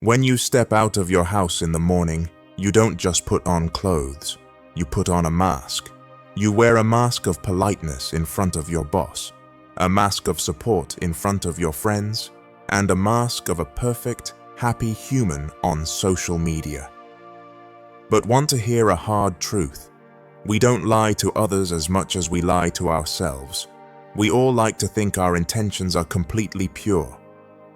When you step out of your house in the morning, you don't just put on clothes, you put on a mask. You wear a mask of politeness in front of your boss, a mask of support in front of your friends, and a mask of a perfect, happy human on social media. But want to hear a hard truth? We don't lie to others as much as we lie to ourselves. We all like to think our intentions are completely pure.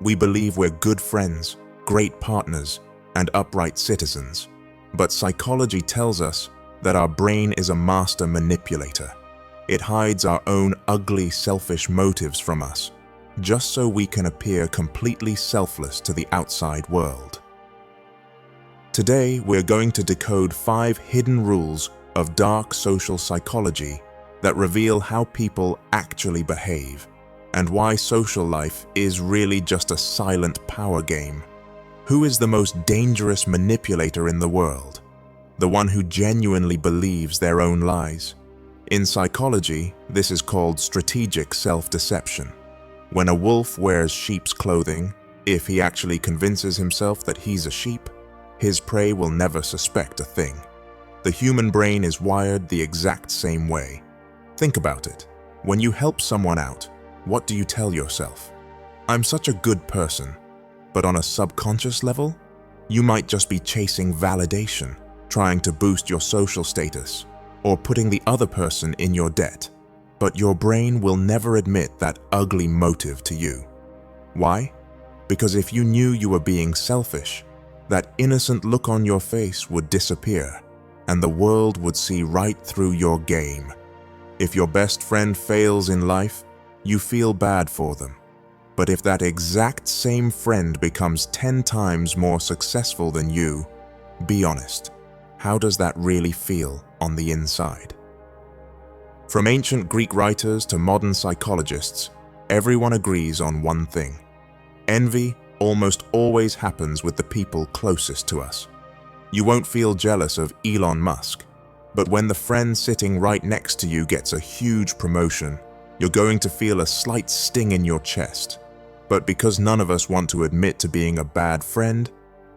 We believe we're good friends, great partners, and upright citizens. But psychology tells us that our brain is a master manipulator. It hides our own ugly, selfish motives from us, just so we can appear completely selfless to the outside world. Today, we're going to decode 5 hidden rules of dark social psychology that reveal how people actually behave and why social life is really just a silent power game. Who is the most dangerous manipulator in the world? The one who genuinely believes their own lies. In psychology, this is called strategic self-deception. When a wolf wears sheep's clothing, if he actually convinces himself that he's a sheep, his prey will never suspect a thing. The human brain is wired the exact same way. Think about it. When you help someone out, what do you tell yourself? I'm such a good person. But on a subconscious level, you might just be chasing validation, trying to boost your social status, or putting the other person in your debt. But your brain will never admit that ugly motive to you. Why? Because if you knew you were being selfish, that innocent look on your face would disappear, and the world would see right through your game. If your best friend fails in life, you feel bad for them. But if that exact same friend becomes 10 times more successful than you, be honest, how does that really feel on the inside? From ancient Greek writers to modern psychologists, everyone agrees on one thing. Envy almost always happens with the people closest to us. You won't feel jealous of Elon Musk, but when the friend sitting right next to you gets a huge promotion, you're going to feel a slight sting in your chest. But because none of us want to admit to being a bad friend,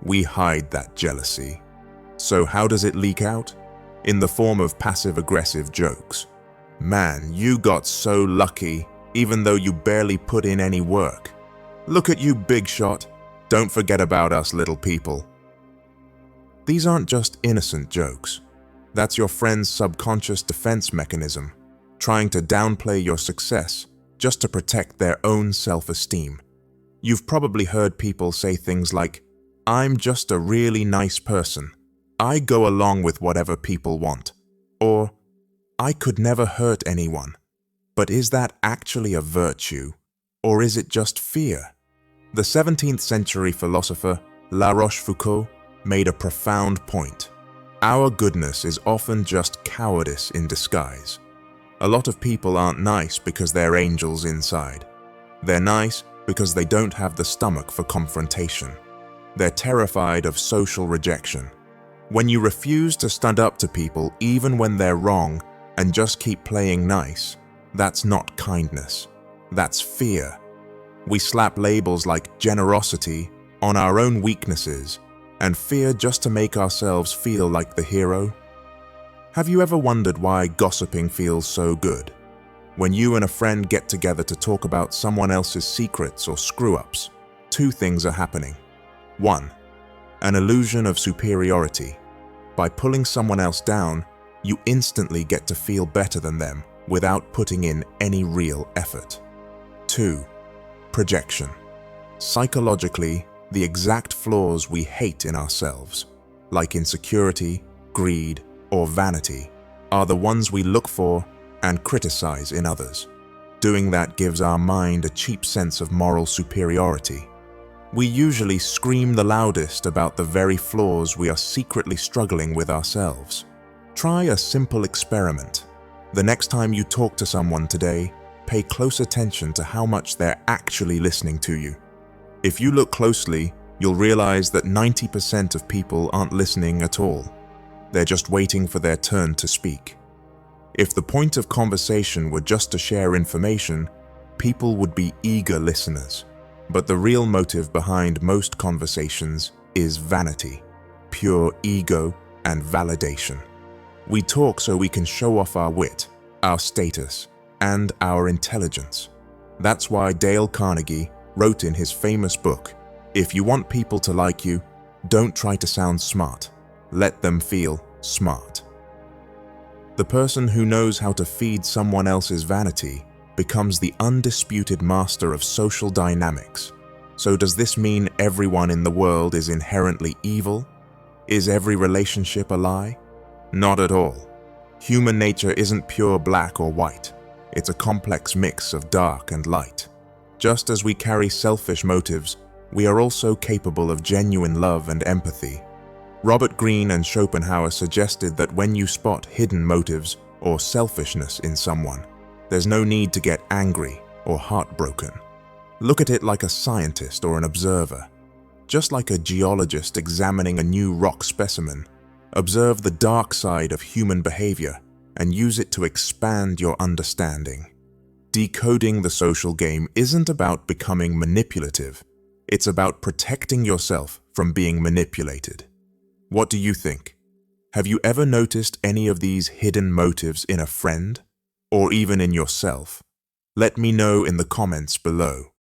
we hide that jealousy. So how does it leak out? In the form of passive-aggressive jokes. Man, you got so lucky, even though you barely put in any work. Look at you, big shot. Don't forget about us little people. These aren't just innocent jokes. That's your friend's subconscious defense mechanism, trying to downplay your success just to protect their own self-esteem. You've probably heard people say things like, "I'm just a really nice person. I go along with whatever people want." Or, "I could never hurt anyone." But is that actually a virtue? Or is it just fear? The 17th century philosopher La Rochefoucauld made a profound point. Our goodness is often just cowardice in disguise. A lot of people aren't nice because they're angels inside. They're nice because they don't have the stomach for confrontation. They're terrified of social rejection. When you refuse to stand up to people even when they're wrong and just keep playing nice, that's not kindness. That's fear. We slap labels like generosity on our own weaknesses and fear just to make ourselves feel like the hero. Have you ever wondered why gossiping feels so good? When you and a friend get together to talk about someone else's secrets or screw-ups, 2 things are happening. 1. An illusion of superiority. By pulling someone else down, you instantly get to feel better than them without putting in any real effort. 2. Projection. Psychologically, the exact flaws we hate in ourselves, like insecurity, greed, or vanity, are the ones we look for and criticize in others. Doing that gives our mind a cheap sense of moral superiority. We usually scream the loudest about the very flaws we are secretly struggling with ourselves. Try a simple experiment. The next time you talk to someone today, pay close attention to how much they're actually listening to you. If you look closely, you'll realize that 90% of people aren't listening at all. They're just waiting for their turn to speak. If the point of conversation were just to share information, people would be eager listeners. But the real motive behind most conversations is vanity, pure ego and validation. We talk so we can show off our wit, our status, and our intelligence. That's why Dale Carnegie wrote in his famous book, "If you want people to like you, don't try to sound smart. Let them feel smart." The person who knows how to feed someone else's vanity becomes the undisputed master of social dynamics. So does this mean everyone in the world is inherently evil? Is every relationship a lie? Not at all. Human nature isn't pure black or white. It's a complex mix of dark and light. Just as we carry selfish motives, we are also capable of genuine love and empathy. Robert Greene and Schopenhauer suggested that when you spot hidden motives or selfishness in someone, there's no need to get angry or heartbroken. Look at it like a scientist or an observer. Just like a geologist examining a new rock specimen, observe the dark side of human behavior and use it to expand your understanding. Decoding the social game isn't about becoming manipulative. It's about protecting yourself from being manipulated. What do you think? Have you ever noticed any of these hidden motives in a friend, or even in yourself? Let me know in the comments below.